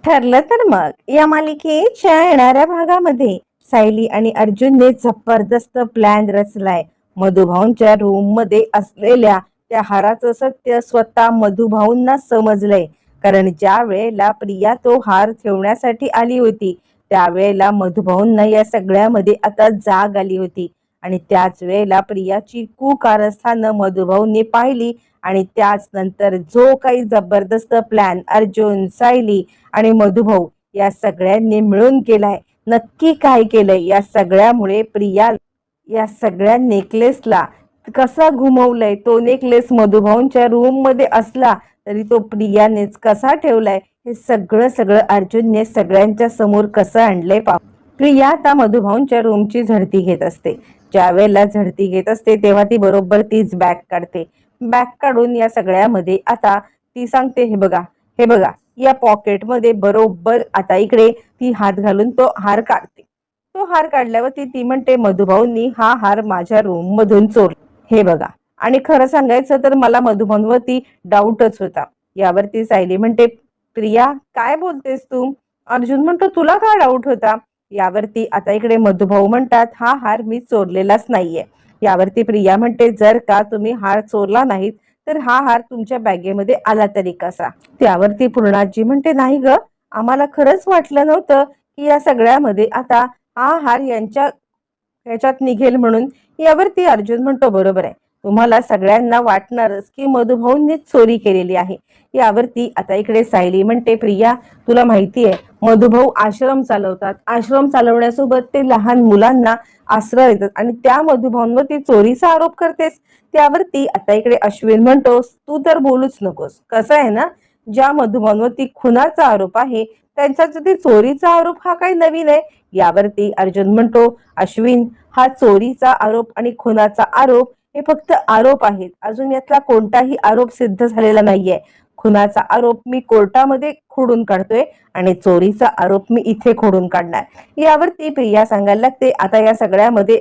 ठरलं तर मग या मालिकेच्या येणाऱ्या भागामध्ये सायली आणि अर्जुनने जबरदस्त प्लॅन रचलाय. मधुभाऊंच्या रूम मध्ये असलेल्या त्या हाराचं सत्य स्वतः मधुभाऊंना समजलंय. कारण ज्या वेळेला प्रिया तो हार ठेवण्यासाठी आली होती त्यावेळेला मधुभाऊंना या सगळ्यामध्ये आता जाग आली होती. आणि त्याच वेळेला प्रियाची कुकारस्थानं मधुभाऊंनी पाहिली. आणि त्याच नंतर जो काही जबरदस्त प्लॅन अर्जुन, सायली आणि मधुभाऊ या सगळ्यांनी मिळून केलाय. नक्की काय केलंय या सगळ्यामुळे प्रिया या सगळ्या नेकलेसला कसा घुमवलंय, तो नेकलेस मधुभाऊंच्या रूम मध्ये असला तरी तो प्रियानेच कसा ठेवलाय, हे सगळं सगळं अर्जुनने सगळ्यांच्या समोर कसं आणलंय प्रिया आता मधुभाऊंच्या रूमची झडती घेत असते. ज्या वेळेला झडती घेत असते तेव्हा ती बरोबर तीच बॅग काढते. बॅग काढून या सगळ्यामध्ये आता ती सांगते, हे बघा, हे बघा, या पॉकेटमध्ये बरोबर आता इकडे ती हात घालून तो हार काढते. तो हार काढल्यावरती ती म्हणते, मधुभाऊंनी हा हार माझ्या रूम मधून चोरला, हे बघा. आणि खरं सांगायचं तर मला मधुभाऊंवरती डाऊटच होता. यावरती सायली म्हणते, प्रिया काय बोलतेस तू? अर्जुन म्हणतो, तुला काय डाऊट होता? यावरती आता इकडे मधुभाऊ म्हणतात, हा हार मी चोरलेलाच नाहीये. यावरती प्रिया म्हणते, जर का तुम्ही हार चोरला नाहीत तर हा हार तुमच्या बॅगेमध्ये आला तरी कसा? त्यावरती पूर्णाजी म्हणते, नाही ग, आम्हाला खरंच वाटलं नव्हतं की या सगळ्यामध्ये आता हा हार ह्याच्यात निघेल म्हणून. यावरती अर्जुन म्हणतो, बरोबर आहे, तुम्हाला सगळ्यांना वाटणारच की मधुभाऊंनीच चोरी केलेली आहे. यावरती आता इकडे सायली म्हणते, प्रिया तुला माहिती आहे मधुभाऊ आश्रम चालवतात. आश्रम चालवण्यासोबत ते लहान मुलांना आश्रय देतात आणि त्या मधुभाऊंवरती चोरीचा आरोप करतेस. त्यावरती आता इकडे अश्विन म्हणतोस, तू तर बोलूच नकोस. कसं आहे ना, ज्या मधुभाऊंवरती खुनाचा आरोप आहे त्यांच्यासाठी चोरीचा आरोप हा काही नवीन आहे. यावरती अर्जुन म्हणतो, अश्विन, हा चोरीचा आरोप आणि खुनाचा आरोप हे फक्त आरोप आहेत. अजून यातला कोणताही आरोप सिद्ध झालेला नाहीये. खुनाचा आरोप मी कोर्टामध्ये खोडून काढतोय आणि चोरीचा आरोप मी इथे खोडून काढणार. यावरती प्रिया सांगायला लागते, आता या सगळ्यामध्ये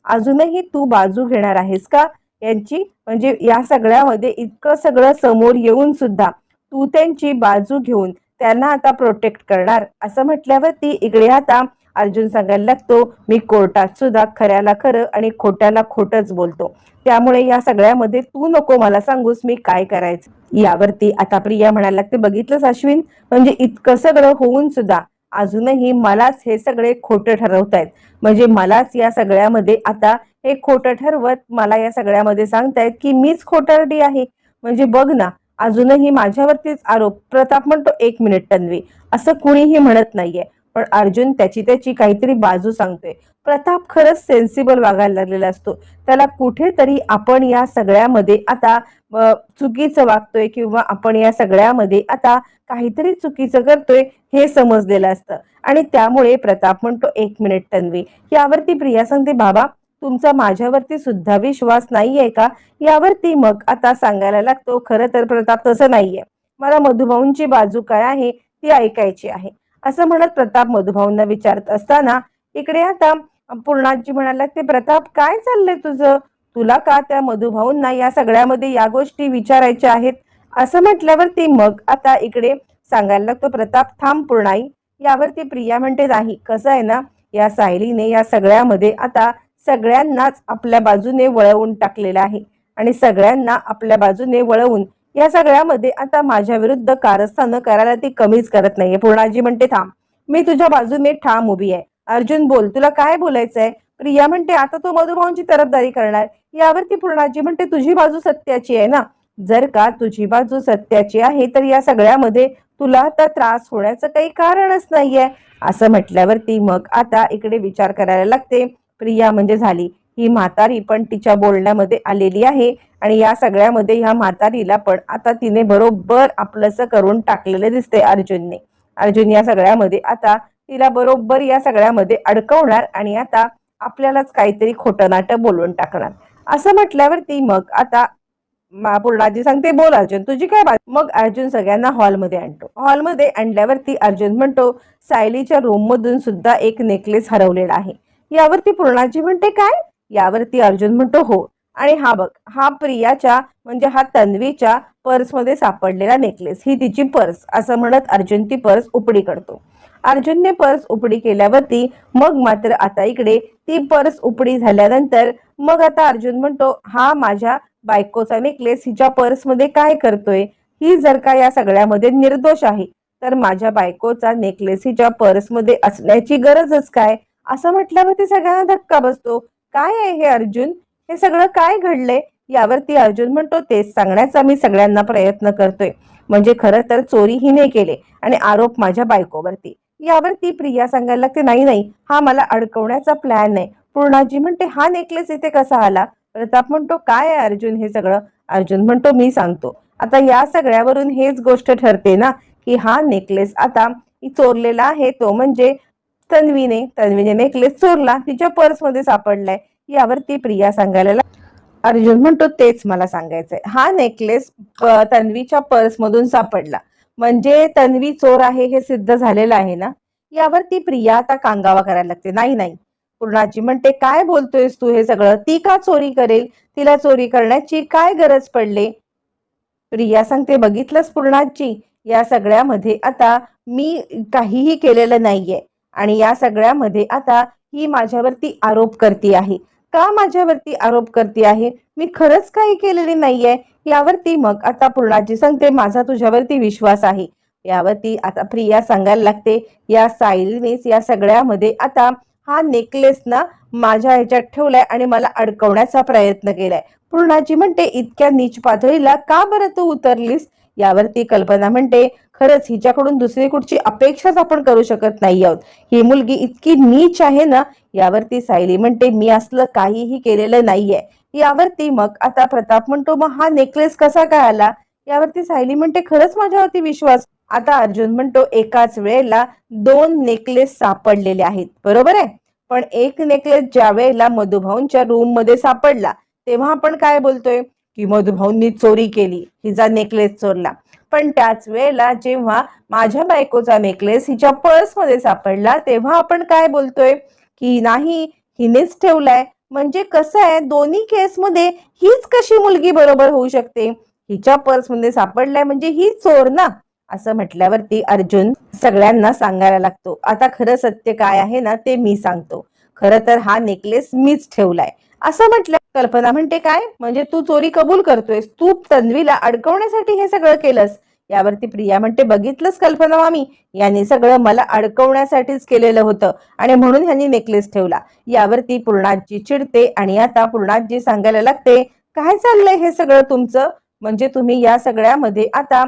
अजूनही तू बाजू घेणार आहेस का यांची? म्हणजे या सगळ्यामध्ये इतकं सगळं समोर येऊन सुद्धा तू त्यांची बाजू घेऊन त्यांना आता प्रोटेक्ट करणार, असं म्हटल्यावरती इकडे आता अर्जुन सांगायला लागतो, मी कोर्टात सुद्धा खऱ्याला खरं आणि खोट्याला खोटच बोलतो. त्यामुळे या सगळ्यामध्ये तू नको मला सांगूस मी काय करायचं. यावरती आता प्रिया म्हणायला लागते, बघितलंस अश्विन, म्हणजे इतकं सगळं होऊन सुद्धा अजूनही मलाच हे सगळे खोटं ठरवतायत. म्हणजे मलाच या सगळ्यामध्ये आता हे खोटं ठरवत मला या सगळ्यामध्ये सांगतायत की मीच खोटारडी आहे. म्हणजे बघ ना, अजूनही माझ्यावरतीच आरोप. प्रताप म्हणतो, एक मिनिट तन्वी, असं कुणीही म्हणत नाहीये, पण अर्जुन त्याची त्याची काहीतरी बाजू सांगतोय. प्रताप खरंच सेन्सिबल वागायला लागलेला असतो. त्याला कुठेतरी आपण या सगळ्यामध्ये आता चुकीचं वागतोय किंवा आपण या सगळ्यामध्ये आता काहीतरी चुकीचं करतोय हे समजलेलं असतं. आणि त्यामुळे प्रताप म्हणतो, एक मिनिट तन्वी. यावरती प्रिया सांगते, बाबा तुमचा माझ्यावरती सुद्धा विश्वास नाहीये का? यावरती मग आता सांगायला लागतो, खरं तर प्रताप तसं नाहीये, मला मधुभाऊंची बाजू काय आहे ती ऐकायची आहे. असं म्हणत प्रताप मधुभाऊंना विचारत असताना इकडे आता पूर्णाजी म्हणायला लागते, प्रताप काय चाललंय तुझं? तुला का त्या मधुभाऊंना या सगळ्यामध्ये या गोष्टी विचारायच्या आहेत? असं म्हटल्यावरती मग आता इकडे सांगायला लागतो, प्रताप थांब पूर्णाई. यावरती प्रिया म्हणते, नाही, कसं आहे ना, या सायलीने या सगळ्यामध्ये आता सगळ्यांनाच आपल्या बाजूने वळवून टाकलेलं आहे आणि सगळ्यांना आपल्या बाजूने वळवून या सगळ्यामध्ये आता माझ्या विरुद्ध कारस्थानं करायला ती कमीच करत नाहीये. पूर्णाजी म्हणते, थांब, मी तुझ्या बाजूने ठाम उभी आहे. अर्जुन बोल, तुला काय बोलायचंय? प्रिया म्हणते, आता तो मधुभाऊंची तरफदारी करणार. यावरती पूर्णाजी म्हणते, तुझी बाजू सत्याची आहे ना? जर का तुझी बाजू सत्याची आहे तर या सगळ्यामध्ये तुला आता त्रास होण्याचं काही कारणच नाहीये. असं म्हटल्यावरती मग आता इकडे विचार करायला लागते. प्रिया म्हणजे झाली ही म्हातारी पण तिच्या बोलण्यामध्ये आलेली आहे आणि या सगळ्यामध्ये ह्या म्हातारीला पण आता तिने बरोबर आपलंसं करून टाकलेलं दिसते अर्जुनने. अर्जुन या सगळ्यामध्ये आता तिला बरोबर या सगळ्यामध्ये अडकवणार आणि आता आपल्यालाच काहीतरी खोटं नाटं बोलून टाकणार. असं म्हटल्यावरती मग आता पूर्णाजी सांगते, बोल अर्जुन, तुझी काय बात? मग अर्जुन सगळ्यांना हॉलमध्ये आणतो. हॉलमध्ये आणल्यावरती अर्जुन म्हणतो, सायलीच्या रूम मधून सुद्धा एक नेकलेस हरवलेला आहे. यावरती पूर्णाजी म्हणते, काय? यावरती अर्जुन म्हणतो, हो, आणि हा बघ, हा प्रियाच्या म्हणजे हा तन्वीच्या पर्समध्ये सापडलेला नेकलेस, ही तिची पर्स असं म्हणत अर्जुन ती पर्स उपडी करतो. अर्जुनने पर्स उपडी केल्यावरती मग मात्र आता इकडे ती पर्स उपडी झाल्यानंतर मग आता अर्जुन म्हणतो, हा माझ्या बायकोचा नेकलेस हिच्या पर्समध्ये काय करतोय? ही जर का या सगळ्यामध्ये निर्दोष आहे तर माझ्या बायकोचा नेकलेस हिच्या पर्समध्ये असण्याची गरजच काय? असं म्हटल्यावरती सगळ्यांना धक्का बसतो. काय आहे हे अर्जुन? हे सगळं काय घडलंय? यावरती अर्जुन म्हणतो, तेच सांगण्याचा मी सगळ्यांना प्रयत्न करतोय. म्हणजे खरं तर चोरी हिने केले आणि आरोप माझ्या बायकोवरती. यावरती प्रिया सांगायला लागते, नाही नाही, हा मला अडकवण्याचा प्लॅन आहे. पूर्णाजी म्हणते, हा नेकलेस इथे कसा आला? प्रताप म्हणतो, काय आहे अर्जुन हे सगळं? अर्जुन म्हणतो, मी सांगतो. आता या सगळ्यावरून हेच गोष्ट ठरते ना की हा नेकलेस आता चोरलेला आहे तो म्हणजे तन्वीने नेकलेस चोरला, तिच्या पर्समध्ये सापडलाय. यावरती प्रिया सांगायला अर्जुन म्हणतो, तेच मला सांगायचंय. हा नेकलेस तन्वीच्या पर्समधून सापडला म्हणजे तन्वी चोर आहे हे सिद्ध झालेलं आहे ना. यावरती प्रिया आता कांगावा करायला लागते, नाही नाही. पूर्णाजी म्हणते, काय बोलतोयस तू हे सगळं? ती का चोरी करेल? तिला चोरी करण्याची काय गरज पडले? प्रिया सांगते, बघितलंस पूर्णाजी, या सगळ्यामध्ये आता मी काहीही केलेलं नाहीये आणि या सगळ्यामध्ये आता ही माझ्यावरती आरोप करते आहे. का माझ्यावरती आरोप करते आहे? मी खरंच काही केलेले नाहीये. यावरती मग आता पूर्णाजी सांगते, माझा तुझ्यावरती विश्वास आहे. यावरती आता प्रिया सांगायला लागते, या सायलीनेच या सगळ्यामध्ये आता हा नेकलेस ना माझ्या ह्याच्यात ठेवलाय आणि मला अडकवण्याचा प्रयत्न केलाय. पूर्णाजी म्हणते, इतक्या नीच पातळीला का बरं तू उतरलीस? यावरती कल्पना म्हणते, खरंच हिच्याकडून दुसरी कुठची अपेक्षाच आपण करू शकत नाही आहोत. ही मुलगी इतकी नीच आहे ना. यावरती सायली म्हणते, मी असलं काहीही केलेलं नाहीये. यावरती मग आता प्रताप म्हणतो, मग हा नेकलेस कसा काय आला? यावरती सायली म्हणते, खरंच माझ्यावरती विश्वास. आता अर्जुन म्हणतो, एकाच वेळेला 2 नेकलेस सापडलेले आहेत, बरोबर आहे. पण एक नेकलेस ज्या वेळेला मधुभाऊंच्या रूम मध्ये सापडला तेव्हा आपण काय बोलतोय की मधुभाऊंनी चोरी केली, हिचा नेकलेस चोरला. पण त्याच वेळेला जेव्हा माझ्या बायकोचा नेकलेस हिच्या पर्समध्ये सापडला तेव्हा आपण काय बोलतोय की नाही, हिनेच ठेवलाय. म्हणजे कसं आहे, दोन्ही केसमध्ये हीच कशी मुलगी बरोबर होऊ शकते? हिच्या पर्समध्ये सापडलाय म्हणजे ही चोर ना. असं म्हटल्यावरती अर्जुन सगळ्यांना सांगायला लागतो, आता खरं सत्य काय आहे ना ते मी सांगतो. खरं तर हा नेकलेस मीच ठेवलाय. असं म्हटलं. कल्पना म्हणते, काय म्हणजे तू चोरी कबूल करतोयस? तू तन्वीला अडकवण्यासाठी हे सगळं केलंस? यावरती प्रिया म्हणते, बघितलंस कल्पना मामी, यांनी सगळं मला अडकवण्यासाठीच केलेलं होतं आणि म्हणून ह्यांनी नेकलेस ठेवला. यावरती पूर्णाजी चिडते आणि आता पूर्णाजी सांगायला लागते, काय चाललंय हे सगळं तुमचं? म्हणजे तुम्ही या सगळ्यामध्ये आता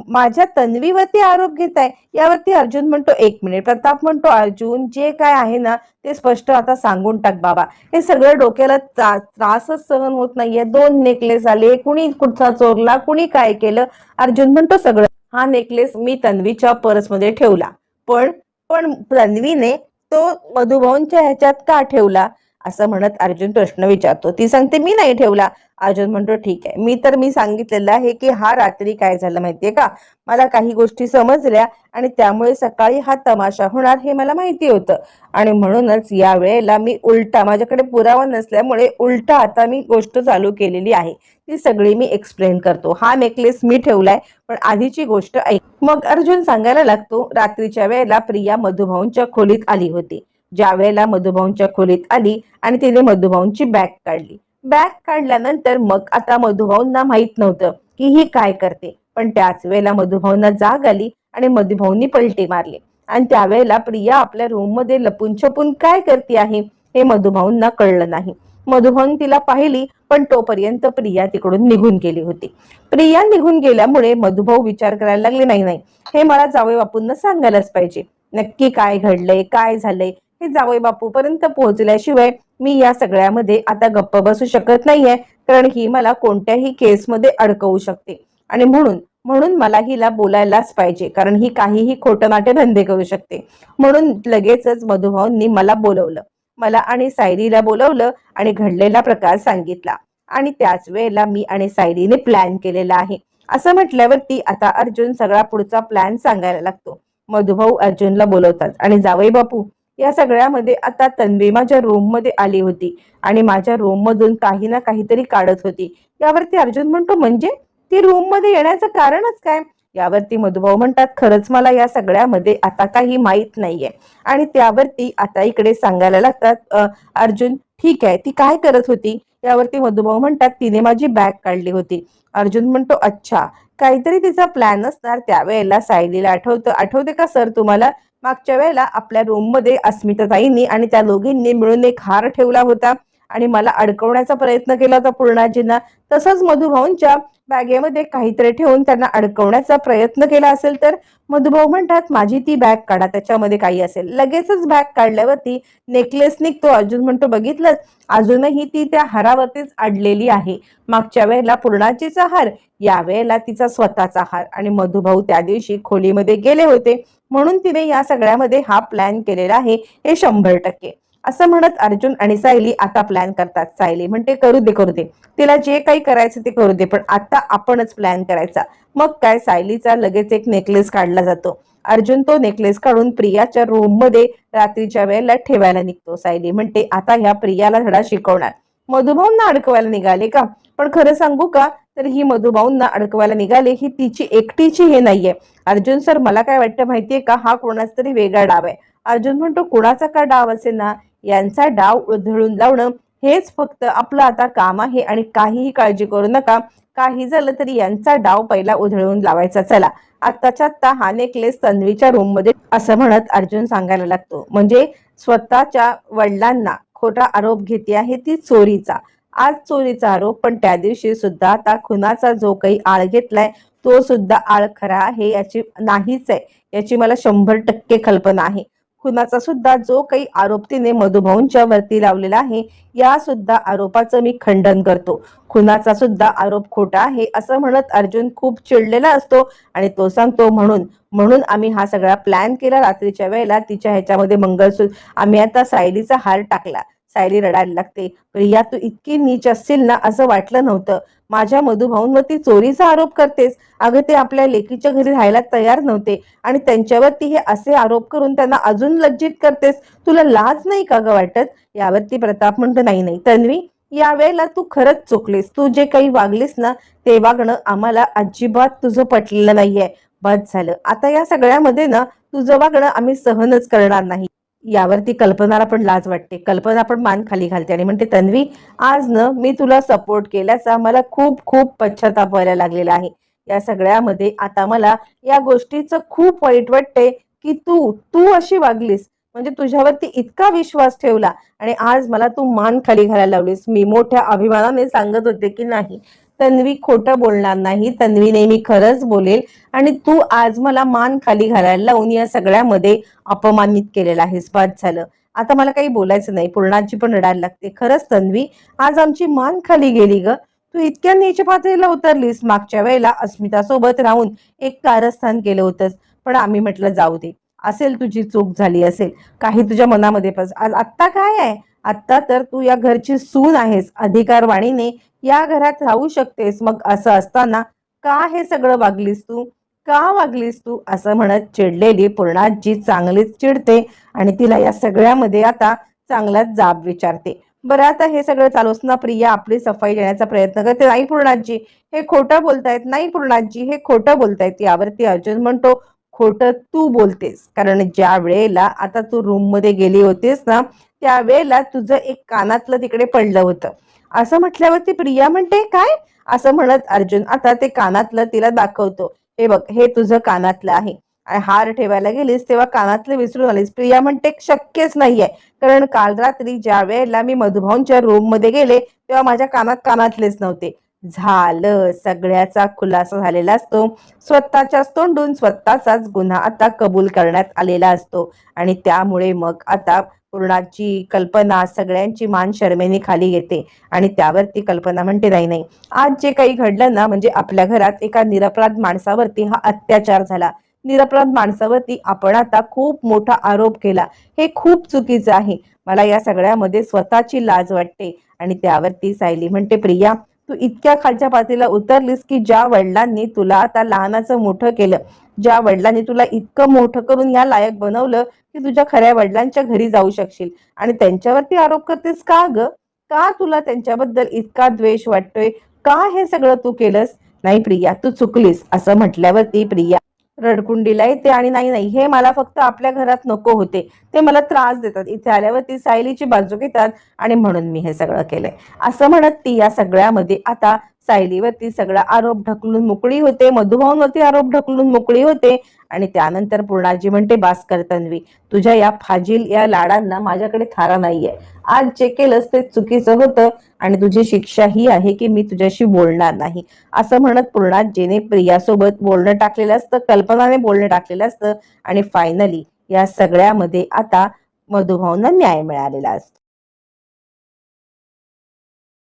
माझ्या तन्वीवरती आरोप घेताय. यावरती अर्जुन म्हणतो, एक मिनिट. प्रताप म्हणतो, अर्जुन जे काय आहे ना ते स्पष्ट आता सांगून टाक बाबा. हे सगळं डोक्याला त्रासच सहन होत नाहीये. 2 नेकलेस आले, कुणी कुठचा चोरला, कुणी काय केलं? अर्जुन म्हणतो, सगळं हा नेकलेस मी तन्वीच्या पर्समध्ये ठेवला. पण पण तन्वीने तो मधुभाऊंच्या ह्याच्यात का ठेवला? असं म्हणत अर्जुन प्रश्न विचारतो. ती सांगते, मी नाही ठेवला. अर्जुन म्हणतो, ठीक आहे, मी सांगितलेलं आहे की हा रात्री काय झालं माहितीये का, मला काही गोष्टी समजल्या आणि त्यामुळे सकाळी हा तमाशा होणार हे मला माहिती होतं आणि म्हणूनच या वेळेला मी उलटा, माझ्याकडे पुरावा नसल्यामुळे उलटा आता मी गोष्ट चालू केलेली आहे. ती सगळी मी एक्सप्लेन करतो. हा नेकलेस मी ठेवलाय, पण आधीची गोष्ट ऐक. मग अर्जुन सांगायला लागतो, रात्रीच्या वेळेला प्रिया मधुभाऊंच्या खोलीत आली होती. ज्या वेळेला मधुभाऊंच्या खोलीत आली आणि तिने मधुभाऊंची बॅग काढली. बॅग काढल्यानंतर मग आता मधुभाऊंना माहित नव्हतं की ही काय करते. पण त्याच वेळेला मधुभाऊंना जाग आली आणि मधुभाऊंनी पलटी मारली आणि त्यावेळेला प्रिया आपल्या रूम मध्ये लपून छपून काय करते आहे हे मधुभाऊंना कळलं नाही. मधुभाऊन तिला पाहिली, पण तोपर्यंत प्रिया तिकडून निघून गेली होती. प्रिया निघून गेल्यामुळे मधुभाऊ विचार करायला लागले, नाही नाही, हे मला जावई बापूंना सांगायलाच पाहिजे. नक्की काय घडलंय, काय झालंय हे जावई बापू पर्यंत पोहोचल्याशिवाय मी या सगळ्यामध्ये आता गप्प बसू शकत नाहीये, कारण ही मला कोणत्याही केसमध्ये अडकवू शकते आणि म्हणून म्हणून मला हिला बोलायलाच पाहिजे, कारण ही काहीही खोटं नाटे धंदे करू शकते. म्हणून लगेचच मधुभाऊंनी मला बोलवलं, मला आणि सायलीला बोलवलं आणि घडलेला प्रकार सांगितला आणि त्याच वेळेला मी आणि सायलीने प्लॅन केलेला आहे. असं म्हटल्यावरती आता अर्जुन सगळा पुढचा प्लॅन सांगायला लागतो. मधुभाऊ अर्जुनला बोलवतात आणि जावई बापू, या सगळ्यामध्ये आता तन्वी माझ्या रूम मध्ये आली होती आणि माझ्या रूम मधून काही ना काहीतरी काढत होती. यावरती अर्जुन म्हणतो, म्हणजे ती रूम मध्ये येण्याचं कारणच काय? यावरती मधुभाऊ म्हणतात, खरंच मला या सगळ्यामध्ये आता काही माहित नाहीये. आणि त्यावरती आता इकडे सांगायला लागतात, अर्जुन ठीक आहे, ती काय करत होती? यावरती मधुभाऊ म्हणतात, तिने माझी बॅग काढली होती. अर्जुन म्हणतो, अच्छा, काहीतरी तिचा प्लॅन असणार. त्यावेळेला सायलीला आठवते का सर तुम्हाला? मागच्या वेळेला आपल्या रूम मध्ये अस्मिताताईंनी आणि त्या दोघींनी मिळून एक हार ठेवला होता आणि मला अडकवण्याचा प्रयत्न केला होता पूर्णाजींना. तसंच मधुभाऊंच्या बॅगेमध्ये काहीतरी ठेवून त्यांना अडकवण्याचा प्रयत्न केला असेल तर? मधुभाऊ म्हणतात, माझी ती बॅग काढा, त्याच्यामध्ये काही असेल. लगेचच बॅग काढल्यावरती नेकलेस निघतो. अर्जुन म्हणतो, बघितलं, अजूनही ती त्या हारावरतीच अडलेली आहे. मागच्या वेळेला पूर्णाजीचा हार, यावेळेला तिचा स्वतःचा हार. आणि मधुभाऊ त्या दिवशी खोलीमध्ये गेले होते म्हणून तिने या सगळ्यामध्ये हा प्लॅन केलेला आहे, हे 100%. असं म्हणत अर्जुन आणि सायली आता प्लॅन करतात. सायली म्हणते, करू दे, तिला जे काही करायचं ते करू दे, पण आता आपणच प्लॅन करायचा. मग काय, सायलीचा लगेच एक नेकलेस काढला जातो. अर्जुन तो नेकलेस काढून प्रियाच्या रूम मध्ये रात्रीच्या वेळेला ठेवायला निघतो. सायली म्हणते, आता ह्या प्रियाला धडा शिकवणार. मधुभाऊंना अडकवायला निघाले का? पण खरं सांगू का, तर ही मधुभाऊंना अडकवायला निघाले ही तिची एकटीची हे नाहीये. अर्जुन सर, मला काय वाटतं माहितीये का, हा कोणाचा तरी वेगळा डाव आहे. अर्जुन म्हणतो, कुणाचा का डाव असेल ना, यांचा डाव उधळून लावणं हेच फक्त आपलं आता काम आहे आणि काहीही काळजी करू नका. काही झालं तरी यांचा डाव पहिला उधळून लावायचा. चला, आत्ताच्या आत्ता हा नेकलेस तन्वीच्या रूम मध्ये, असं म्हणत अर्जुन सांगायला लागतो. म्हणजे स्वतःच्या वडिलांना खोटा आरोप घेते आहे ती चोरीचा. आज चोरीचा आरोप, पण त्या दिवशी सुद्धा आता खुनाचा जो काही आळ घेतलाय तो सुद्धा आळ खरा आहे याची नाहीच आहे, याची मला 100% कल्पना आहे. खुनाचा सुद्धा जो काही आरोप तिने मधुभाऊंच्या वरती लावलेला आहे, या सुद्धा आरोपाचं मी खंडन करतो. खुनाचा सुद्धा आरोप खोटा आहे असं म्हणत अर्जुन खूप चिडलेला असतो आणि तो सांगतो, म्हणून म्हणून आम्ही हा सगळा प्लॅन केला. रात्रीच्या वेळेला तिच्या ह्याच्यामध्ये मंगळसूत्र, आम्ही आता सायलीचा हार टाकला. सायली रडायला लागते, प्रिया तू इतकी नीच असतील ना असं वाटलं नव्हतं. माझ्या मधुभाऊंवरती चोरीचा आरोप करतेस. अगं, ते आपल्या लेकीच्या घरी राहायला तयार नव्हते आणि त्यांच्यावरती हे असे आरोप करून त्यांना अजून लज्जित करतेस. तुला लाज नाही का ग वाटत? यावरती प्रताप म्हणतो, नाही नाही तन्वी, यावेळेला तू खरंच चुकलीस. तू जे काही वागलीस ना ते वागणं आम्हाला अजिबात तुझं पटलेलं नाहीये. बस झालं, आता या सगळ्यामध्ये ना तुझं वागणं आम्ही सहनच करणार नाही. यावरती कल्पनाला पण लाज वाटते. कल्पना पण मान खाली घालते आणि म्हणते, तन्वी, आज न मी तुला सपोर्ट केल्याचा मला खूप खूप पश्चाताप व्हायला लागलेला आहे. या सगळ्यामध्ये आता मला या गोष्टीचं खूप वाईट वाटते की तू तू अशी वागलीस. म्हणजे तुझ्यावरती इतका विश्वास ठेवला आणि आज मला तू मान खाली घालायला लावलीस. मी मोठ्या अभिमानाने सांगत होते की नाही, तन्वी खोटं बोलणार नाही, तन्वी नेहमी खरंच बोलेल, आणि तू आज मला मान खाली घालायला लावून या सगळ्यामध्ये अपमानित केलेलं आहेस. बाद झालं, आता मला काही बोलायचं नाही. पूर्णाची पण रडायला लागते. खरंच तन्वी, आज आमची मान खाली गेली ग. तू इतक्या नीच पातळीला उतरलीस. मागच्या वेळेला अस्मिता सोबत राहून एक कारस्थान केलं होतंस, पण आम्ही म्हटलं जाऊ दे, असेल तुझी चूक झाली असेल, काही तुझ्या मनामध्ये आत्ता काय आहे, आत्ता तर तू या घरची सून आहेस, अधिकारवाणीने या घरात राहू शकतेस. मग असं असताना का हे सगळं वागलीस तू, का वागलीस तू? असं म्हणत चिडलेली पूर्णाजी चांगलीच चिडते आणि तिला या सगळ्यामध्ये आता चांगलाच जाब विचारते. बरं, आता हे सगळं चालू असताना प्रिया आपली सफाई देण्याचा प्रयत्न करते. नाही पूर्णाजी, हे खोटं बोलतायत. नाही पूर्णाजी, हे खोटं बोलतायत. यावरती अर्जुन म्हणतो, खोटं तू बोलतेस, कारण ज्या वेळेला आता तू रूम मध्ये गेली होतीस ना त्यावेळेला तुझं एक कानातलं तिकडे पडलं होतं. असं म्हटल्यावरती प्रिया म्हणते, काय? असं म्हणत अर्जुन आता ते कानातलं तिला दाखवतो. हे बघ, हे तुझं कानातलं आहे. हार ठेवायला गेलीस तेव्हा कानातलं विसरून आलीस. प्रिया म्हणते, शक्यच नाहीये, कारण काल रात्री ज्या वेळेला मी मधुभाऊंच्या रूम मध्ये गेले तेव्हा माझ्या कानात कानातलेच नव्हते. झालं, सगळ्याचा खुलासा झालेला असतो. स्वतःच्याच तोंडून स्वतःचाच गुन्हा आता कबूल करण्यात आलेला असतो आणि त्यामुळे मग आता पूर्णाची, कल्पना, सगळ्यांची मान शरमेने खाली येते आणि त्यावरती कल्पना म्हणते, नाही नाही, आज जे काही घडलं ना, म्हणजे आपल्या घरात एका निरपराध माणसावरती हा अत्याचार झाला. निरपराध माणसावरती आपण आता खूप मोठा आरोप केला, हे खूप चुकीचं आहे. मला या सगळ्यामध्ये स्वतःची लाज वाटते. आणि त्यावरती सायली म्हणते, प्रिया, तू इतक्या खालच्या पातळीला उतरलीस की ज्या वडिलांनी तुला आता लहानाचं मोठं केलं, ज्या वडिलांनी तुला इतकं मोठं करून या लायक बनवलं की तुझ्या खऱ्या वडिलांच्या घरी जाऊ शकशील आणि त्यांच्यावरती आरोप करतेस का ग? का तुला त्यांच्याबद्दल इतका द्वेष वाटतोय? का हे सगळं तू केलंस? नाही प्रिया, तू चुकलीस असं म्हटल्यावरती प्रिया रडकुंडीला येते आणि नाही नाही, हे मला फक्त आपल्या घरात नको होते, ते मला त्रास देतात. इथे आल्यावरती सायलीची बाजू घेतात आणि म्हणून मी हे सगळं केलंय असं म्हणत ती या सगळ्यामध्ये आता सायलीवरती सगळा आरोप ढकलून मोकळी होते, मधुभाऊंवरती आरोप ढकलून मोकळी होते. आणि त्यानंतर पूर्णाजी म्हणते, बास कर तन्वी, तुझ्या या फाजील या लाडांना माझ्याकडे थारा नाहीये. आज जे केलंस ते चुकीचं होतं आणि तुझी शिक्षा ही आहे की मी तुझ्याशी बोलणार नाही असं म्हणत पूर्णाजीने प्रियासोबत बोलणं टाकलेलं असतं, कल्पनाने बोलणं टाकलेलं असतं. आणि फायनली या सगळ्यामध्ये आता मधुभाऊंना न्याय मिळालेला असतो.